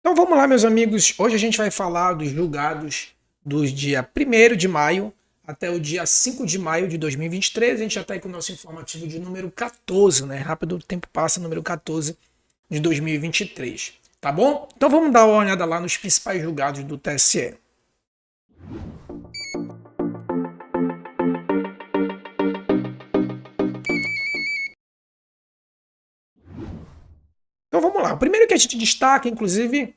Então vamos lá, meus amigos. Hoje a gente vai falar dos julgados dos dia 1º de maio até o dia 5 de maio de 2023. A gente já está aí com o nosso informativo de número 14, né? Rápido o tempo passa, número 14 de 2023. Tá bom? Então vamos dar uma olhada lá nos principais julgados do TSE. Então vamos lá. O primeiro que a gente destaca, inclusive,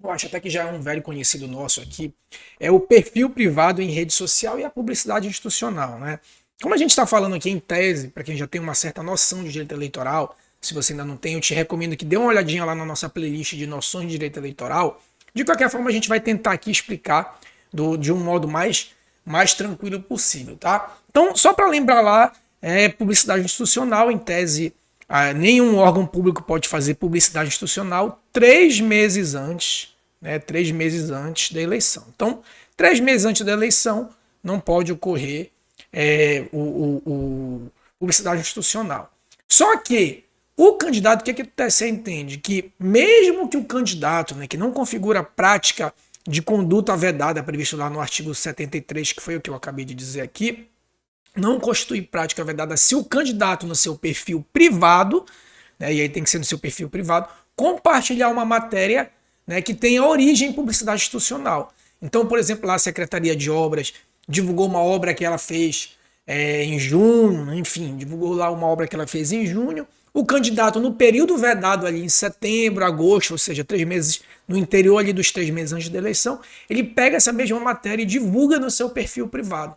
eu acho até que já é um velho conhecido nosso aqui, é o perfil privado em rede social e a publicidade institucional, né? Como a gente está falando aqui em tese, para quem já tem uma certa noção de direito eleitoral, se você ainda não tem, eu te recomendo que dê uma olhadinha lá na nossa playlist de noções de direito eleitoral. De qualquer forma, a gente vai tentar aqui explicar de um modo mais tranquilo possível, tá? Então, só para lembrar lá, publicidade institucional, em tese, nenhum órgão público pode fazer publicidade institucional 3 meses antes, né, 3 meses antes da eleição. Então, 3 meses antes da eleição, não pode ocorrer publicidade institucional. Só que o candidato, o que o TSE entende? Que mesmo que o candidato, né, que não configura a prática de conduta vedada previsto lá no artigo 73, que foi o que eu acabei de dizer aqui, não constitui prática vedada se o candidato no seu perfil privado, né, e aí tem que ser no seu perfil privado, compartilhar uma matéria, né, que tenha origem em publicidade institucional. Então, por exemplo, lá a Secretaria de Obras divulgou uma obra que ela fez em junho, enfim, divulgou lá uma obra que ela fez em junho. O candidato, no período vedado ali em setembro, agosto, ou seja, 3 meses no interior ali dos 3 meses antes da eleição, ele pega essa mesma matéria e divulga no seu perfil privado.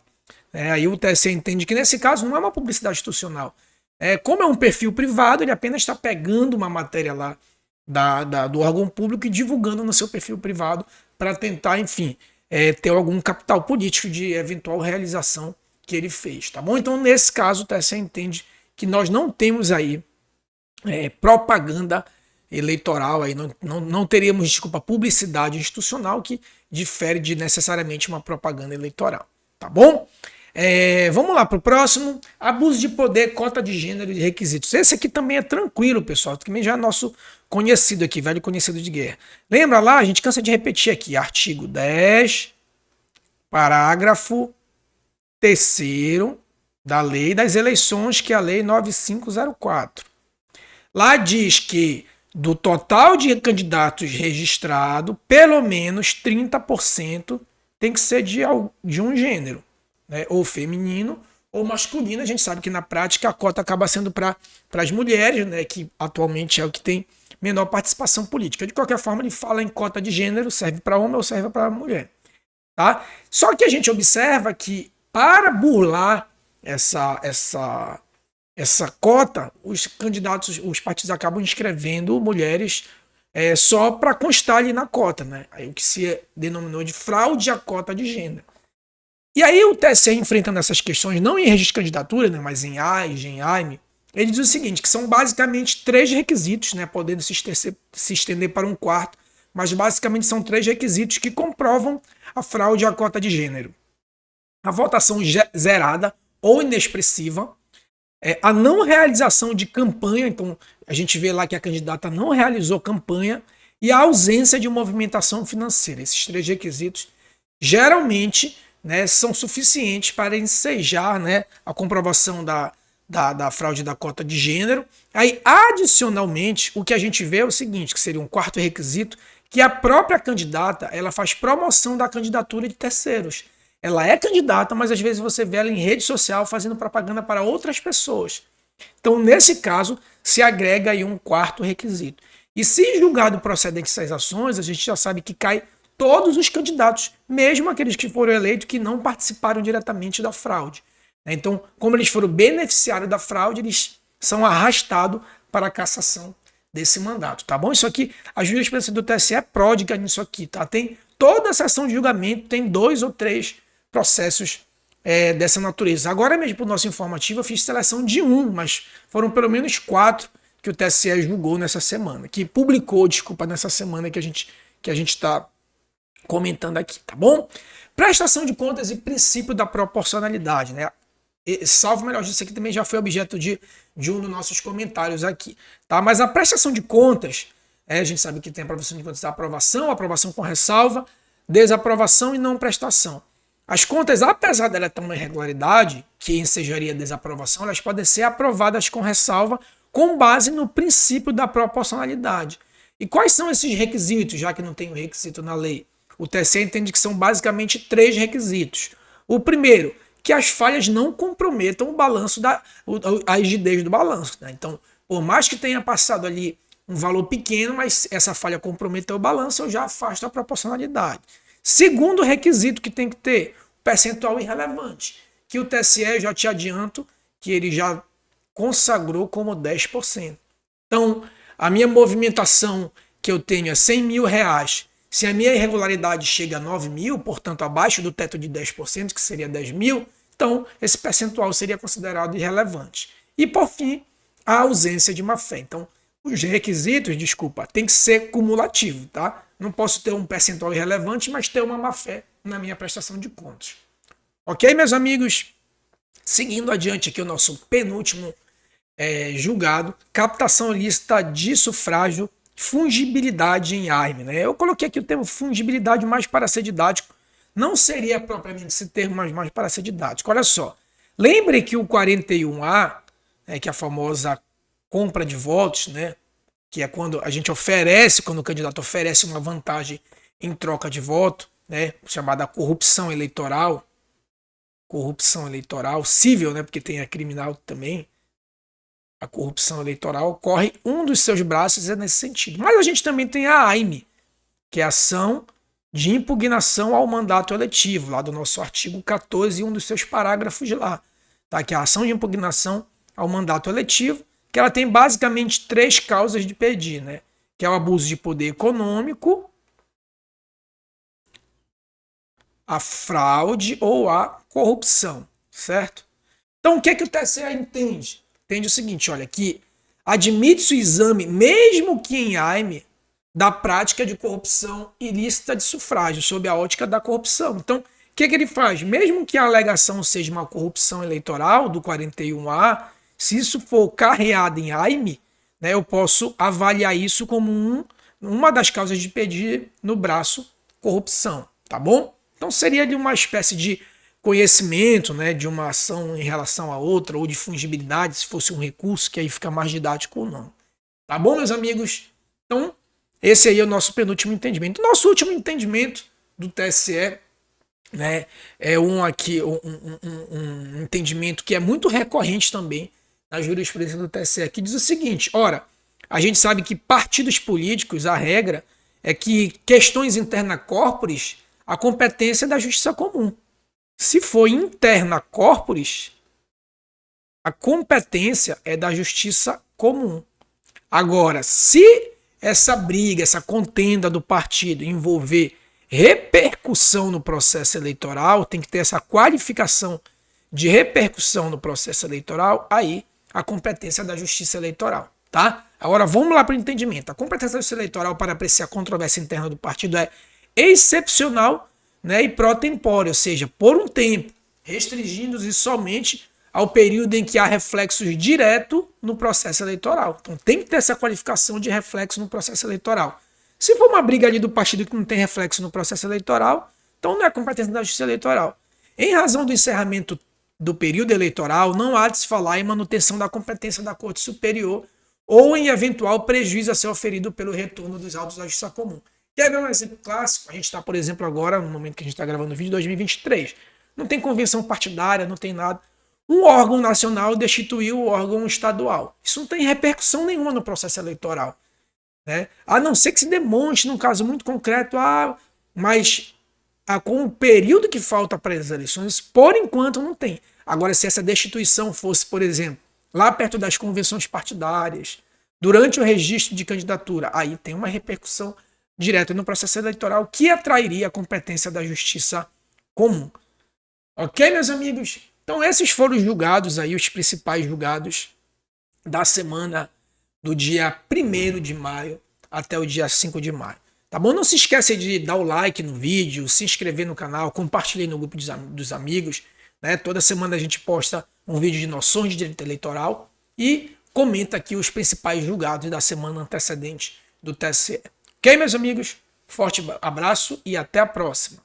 Aí o TSE entende que nesse caso não é uma publicidade institucional. Como é um perfil privado, ele apenas está pegando uma matéria lá do órgão público e divulgando no seu perfil privado para tentar, enfim, ter algum capital político de eventual realização que ele fez, tá bom? Então, nesse caso, o TSE entende que nós não temos aí propaganda eleitoral, aí não teríamos, desculpa, publicidade institucional que difere de necessariamente uma propaganda eleitoral, tá bom? Vamos lá para o próximo. Abuso de poder, cota de gênero e requisitos. Esse aqui também é tranquilo, pessoal. Também já é nosso conhecido aqui, velho conhecido de guerra. Lembra lá? A gente cansa de repetir aqui. Artigo 10, parágrafo 3º da Lei das Eleições, que é a Lei 9504. Lá diz que do total de candidatos registrados, pelo menos 30% tem que ser de um gênero, né? Ou feminino ou masculino. A gente sabe que na prática a cota acaba sendo para as mulheres, né? Que atualmente é o que tem menor participação política. De qualquer forma, ele fala em cota de gênero, serve para homem ou serve para mulher. Tá? Só que a gente observa que para burlar essa cota, os candidatos, os partidos acabam inscrevendo mulheres só para constar ali na cota, né? Aí o que se denominou de fraude à cota de gênero. E aí o TSE, enfrentando essas questões, não em registro de candidatura, né, mas em AIGE, em AIME, ele diz o seguinte, que são basicamente 3 requisitos, né, podendo se estender para um quarto, mas basicamente são 3 requisitos que comprovam a fraude à cota de gênero. A votação zerada ou inexpressiva, a não realização de campanha, então a gente vê lá que a candidata não realizou campanha, e a ausência de movimentação financeira. Esses 3 requisitos geralmente, né, são suficientes para ensejar, né, a comprovação da fraude da cota de gênero. Aí, adicionalmente, o que a gente vê é o seguinte, que seria um 4º requisito, que a própria candidata ela faz promoção da candidatura de terceiros. Ela é candidata, mas às vezes você vê ela em rede social fazendo propaganda para outras pessoas. Então, nesse caso, se agrega aí um 4º requisito. E se julgado procedente essas ações, a gente já sabe que cai todos os candidatos, mesmo aqueles que foram eleitos que não participaram diretamente da fraude. Então, como eles foram beneficiários da fraude, eles são arrastados para a cassação desse mandato, tá bom? Isso aqui, a jurisprudência do TSE é pródiga nisso aqui, tá? Tem toda a sessão de julgamento, tem 2 ou 3 processos dessa natureza. Agora mesmo, para o nosso informativo, eu fiz seleção de 1, mas foram pelo menos 4 que o TSE julgou nessa semana, que publicou, desculpa, nessa semana que a gente está comentando aqui, tá bom? Prestação de contas e princípio da proporcionalidade, né? Salvo melhor, isso aqui também já foi objeto de um dos nossos comentários aqui, tá? Mas a prestação de contas A gente sabe que tem a aprovação de contas, aprovação, aprovação com ressalva, desaprovação e não prestação. As contas, apesar dela ter uma irregularidade, que ensejaria desaprovação, elas podem ser aprovadas com ressalva com base no princípio da proporcionalidade. E quais são esses requisitos, já que não tem o requisito na lei? O TSE entende que são basicamente 3 requisitos. O primeiro, que as falhas não comprometam o balanço, a rigidez do balanço. Né? Então, por mais que tenha passado ali um valor pequeno, mas essa falha comprometeu o balanço, eu já afasto a proporcionalidade. Segundo requisito que tem que ter, percentual irrelevante, que o TSE, já te adianto, que ele já consagrou como 10%. Então, a minha movimentação que eu tenho é 100 mil reais. Se a minha irregularidade chega a 9 mil, portanto abaixo do teto de 10%, que seria 10 mil, então esse percentual seria considerado irrelevante. E por fim, a ausência de má-fé. Então, os requisitos, tem que ser cumulativo, tá? Não posso ter um percentual irrelevante, mas ter uma má-fé na minha prestação de contas. Ok, meus amigos? Seguindo adiante aqui o nosso penúltimo julgado, captação ilícita de sufrágio, fungibilidade em AIME. Né? Eu coloquei aqui o termo fungibilidade mais para ser didático. Não seria propriamente esse termo, mas mais para ser didático. Olha só, lembre que o 41A, que é a famosa compra de votos, né? Que é quando a gente oferece, quando o candidato oferece uma vantagem em troca de voto, né? Chamada corrupção eleitoral civil, né? Porque tem a criminal também. A corrupção eleitoral ocorre, um dos seus braços é nesse sentido. Mas a gente também tem a AIME, que é a ação de impugnação ao mandato eletivo, lá do nosso artigo 14, um dos seus parágrafos de lá. Tá? Que é a ação de impugnação ao mandato eletivo, que ela tem basicamente 3 causas de pedir, né? Que é o abuso de poder econômico, a fraude ou a corrupção, certo? Então o que é que o TSE entende? Entende o seguinte, olha, que admite-se o exame, mesmo que em AIME, da prática de corrupção ilícita de sufrágio, sob a ótica da corrupção. Então, o que ele faz? Mesmo que a alegação seja uma corrupção eleitoral do 41A, se isso for carreado em AIME, né, eu posso avaliar isso como uma das causas de pedir no braço corrupção, tá bom? Então seria de uma espécie de conhecimento, né, de uma ação em relação a outra, ou de fungibilidade, se fosse um recurso, que aí fica mais didático ou não. Tá bom, meus amigos? Então, esse aí é o nosso penúltimo entendimento. Nosso último entendimento do TSE, né, é um entendimento que é muito recorrente também na jurisprudência do TSE, que diz o seguinte, ora, a gente sabe que partidos políticos, a regra é que questões interna corporis, a competência é da justiça comum. Se for interna corporis, a competência é da justiça comum. Agora, se essa briga, essa contenda do partido envolver repercussão no processo eleitoral, tem que ter essa qualificação de repercussão no processo eleitoral, aí a competência é da justiça eleitoral, tá? Agora vamos lá para o entendimento. A competência da justiça eleitoral para apreciar a controvérsia interna do partido é excepcional, né, e pró-tempore, ou seja, por um tempo, restringindo-se somente ao período em que há reflexos direto no processo eleitoral. Então tem que ter essa qualificação de reflexo no processo eleitoral. Se for uma briga ali do partido que não tem reflexo no processo eleitoral, então não é competência da justiça eleitoral. Em razão do encerramento do período eleitoral, não há de se falar em manutenção da competência da Corte Superior ou em eventual prejuízo a ser oferido pelo retorno dos autos da justiça comum. Quer ver um exemplo clássico? A gente está, por exemplo, agora, no momento que a gente está gravando o vídeo, 2023. Não tem convenção partidária, não tem nada. Um órgão nacional destituiu o órgão estadual. Isso não tem repercussão nenhuma no processo eleitoral. Né? A não ser que se demonstre, num caso muito concreto, mas com o período que falta para as eleições, por enquanto não tem. Agora, se essa destituição fosse, por exemplo, lá perto das convenções partidárias, durante o registro de candidatura, aí tem uma repercussão direta no processo eleitoral que atrairia a competência da justiça comum. Ok, meus amigos? Então esses foram os julgados aí, os principais julgados da semana do dia 1º de maio até o dia 5 de maio. Tá bom? Não se esqueça de dar o like no vídeo, se inscrever no canal, compartilhar no grupo dos amigos. Né? Toda semana a gente posta um vídeo de noções de direito eleitoral e comenta aqui os principais julgados da semana antecedente do TSE. Ok, meus amigos? Forte abraço e até a próxima.